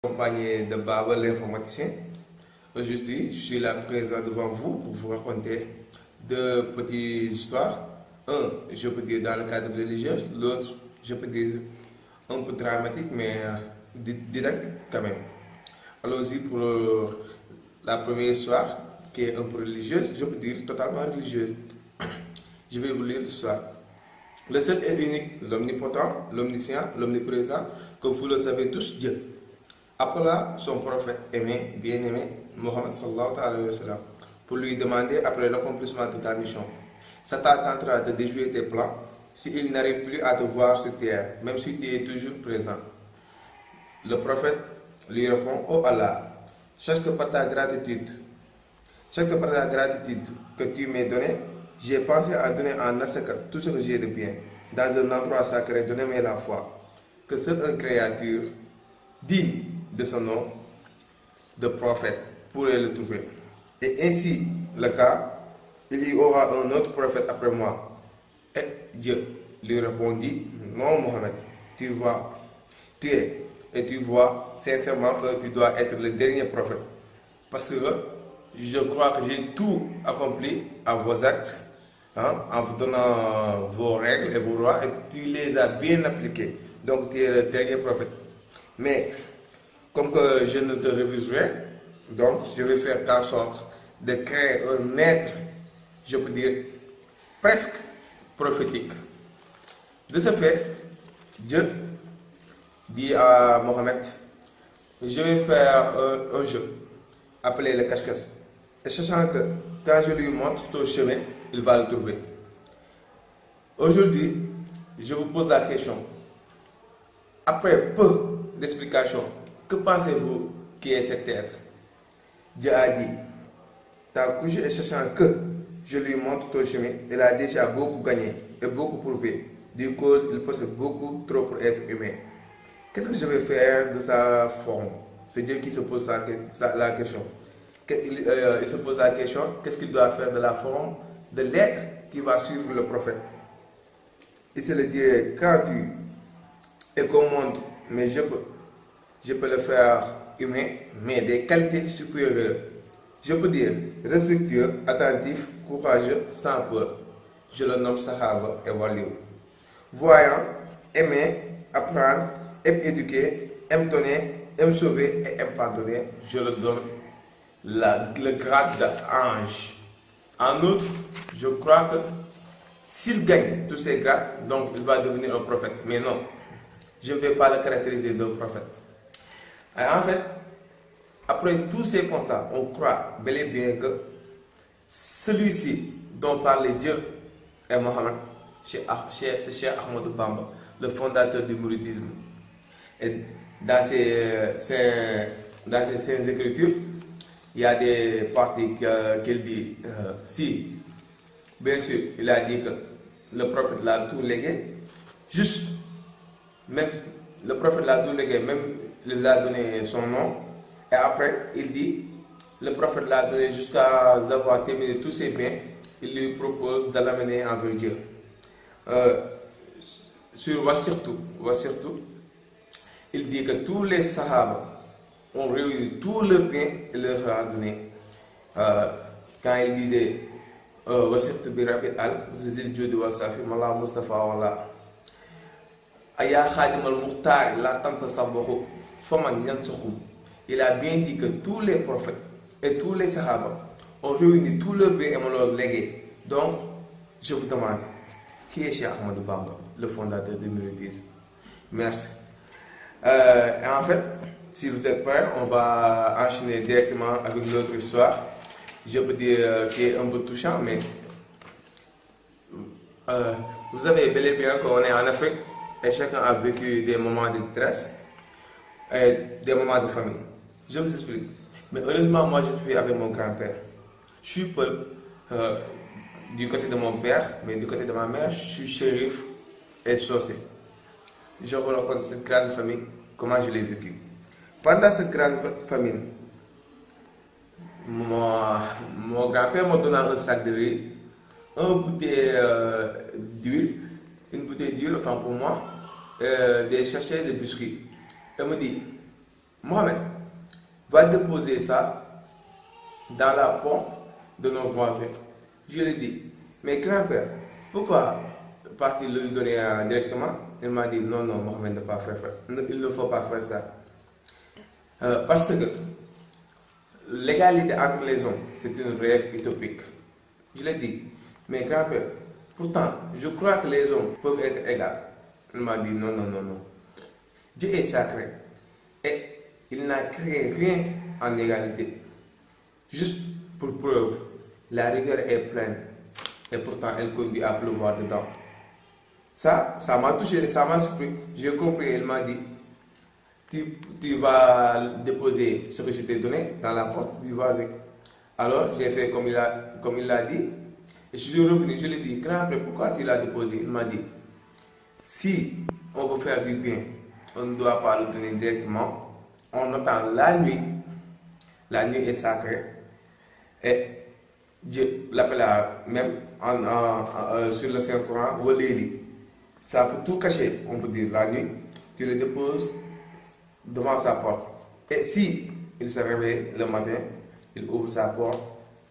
Accompagné de Baba l'informaticien. Aujourd'hui, je suis là présent devant vous pour vous raconter deux petites histoires. Un, je peux dire dans le cadre religieux, l'autre, je peux dire un peu dramatique, mais didactique quand même. Allons-y pour la première histoire, qui est un peu religieuse, je peux dire totalement religieuse. Je vais vous lire l'histoire. Le seul et unique, l'omnipotent, l'omniscient, l'omniprésent, comme vous le savez tous, Dieu appela son prophète aimé, bien-aimé, Mohammed sallallahu alayhi wa sallam, pour lui demander après l'accomplissement de ta mission. Satan tentera de déjouer tes plans s'il n'arrive plus à te voir sur terre, même si tu es toujours présent. Le prophète lui répond: Oh Allah, sache que par ta gratitude, que tu m'as donnée, j'ai pensé à donner en Nasaka tout ce que j'ai de bien. Dans un endroit sacré, donnez-moi la foi que seule une créature digne de son nom de prophète pourrait le trouver. Et ainsi le cas, il y aura un autre prophète après moi. Et Dieu lui répondit: Non, Mohammed, tu vois sincèrement que tu dois être le dernier prophète. Parce que je crois que j'ai tout accompli à vos actes, en vous donnant vos règles et vos lois, et tu les as bien appliquées. Donc tu es le dernier prophète. Mais comme que je ne te refuserai, donc je vais faire en sorte de créer un être, je peux dire, presque prophétique. De ce fait, Dieu dit à Mohammed: je vais faire un jeu appelé le cache-cache. Et sachant que quand je lui montre ton chemin, il va le trouver. Aujourd'hui, je vous pose la question. Après peu d'explications, que pensez-vous qui est cet être? Dieu a dit: ta couche, et sachant que je lui montre ton chemin, il a déjà beaucoup gagné et beaucoup prouvé. Du coup, il possède beaucoup trop pour être humain. Qu'est-ce que je vais faire de sa forme? C'est Dieu qui se pose la question. Il se pose la question: qu'est-ce qu'il doit faire de la forme de l'être qui va suivre le prophète? Il se le dit: quand tu es commande, mais je peux le faire humain, mais des qualités supérieures. Je peux dire respectueux, attentif, courageux, sans peur. Je le nomme Sahaba et Waliou. Voyant, aimer, apprendre, aime éduquer, aime donner, aime sauver et aime pardonner. Je le donne le grade d'ange. En outre, je crois que s'il gagne tous ces grades, donc il va devenir un prophète. Mais non, je ne vais pas le caractériser d'un prophète. En fait, après tous ces constats, on croit bel et bien que celui-ci dont parlait Dieu est Mohammed, c'est Cheikh Ahmadou Bamba, le fondateur du mouridisme. Et dans ses saintes écritures, il y a des parties qu'il dit, si, bien sûr, il a dit que le prophète l'a tout légué, juste, même le prophète l'a tout légué, même il a donné son nom, et après il dit, le prophète l'a donné jusqu'à avoir terminé tous ses biens, il lui propose de l'amener envers Dieu. Sur Wasirtu, il dit que tous les Sahaba ont réuni tous leurs biens et leur a donné. Quand il disait Wasirtu bi Rabi al Zidil Judi wa Safi Mala Mustafa wala Aya Khadim al Mukhtar la Tansa Sabahu Faman Yansukhum. Il a bien dit que tous les prophètes et tous les Sahaba ont réuni tous leurs biens et m'ont leur légué. Donc, je vous demande, qui est Cheikh Ahmadou Bamba, le fondateur du mouridisme? Merci. Et en fait, si vous êtes prêts, on va enchaîner directement avec l'autre histoire. Je peux dire qui est un peu touchant, mais vous savez bel et bien qu'on est en Afrique et chacun a vécu des moments de détresse et des moments de famille. Je vous explique. Mais heureusement, moi je suis avec mon grand-père. Je suis Peul du côté de mon père, mais du côté de ma mère, je suis shérif et saucé. Je vous raconte cette grande famille, comment je l'ai vécu. Pendant cette grande famille, mon grand-père m'a donné un sac de riz, une bouteille d'huile, autant pour moi, des sachets de biscuits. Elle me dit: Mohamed va déposer ça dans la porte de nos voisins. Je lui ai dit, mais grand-père, pourquoi partir le donner directement? Il m'a dit, non, non, Mohamed, ne pas faire, il ne faut pas faire ça. Parce que l'égalité entre les hommes, c'est une règle utopique. Je l'ai dit, mais grand-père, pourtant, je crois que les hommes peuvent être égaux. Il m'a dit, non, non, non, non. Dieu est sacré et il n'a créé rien en égalité. Juste pour preuve, la rigueur est pleine et pourtant elle conduit à pleuvoir dedans. Ça m'a touché, ça m'a surpris. J'ai compris, il m'a dit, tu vas déposer ce que je t'ai donné dans la porte du voisin. Alors j'ai fait comme il l'a dit. Et je suis revenu, je lui ai dit, grand-père, pourquoi tu l'as déposé? Il m'a dit, si on veut faire du bien, on ne doit pas le donner directement. On attend la nuit. La nuit est sacrée. Et Dieu l'appellera même sur le Saint-Coran, Waledi. Ça peut tout cacher, on peut dire, la nuit. Tu le déposes devant sa porte. Et si il se réveille le matin, il ouvre sa porte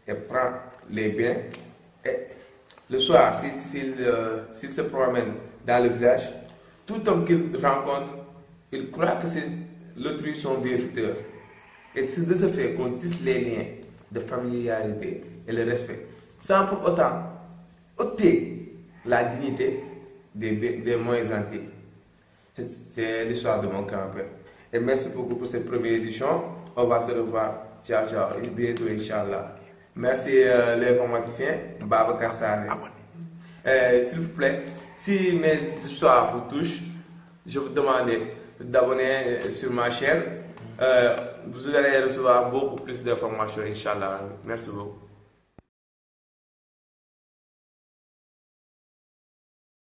et prend les biens. Et le soir, s'il se promène dans le village, tout homme qu'il rencontre, il croit que c'est l'autrui son bienfaiteur. Et c'est de ce fait qu'on tisse les liens de familiarité et le respect, sans pour autant ôter la dignité des moins nantis. C'est l'histoire de mon grand-père. Et merci beaucoup pour cette première édition. On va se revoir. Ciao, ciao. Et bientôt, Inch'Allah. Merci l'informaticien, Babacar Sané. S'il vous plaît, si mes histoires vous touchent, je vous demande d'abonner sur ma chaîne. Vous allez recevoir beaucoup plus d'informations, Inch'Allah. Merci beaucoup.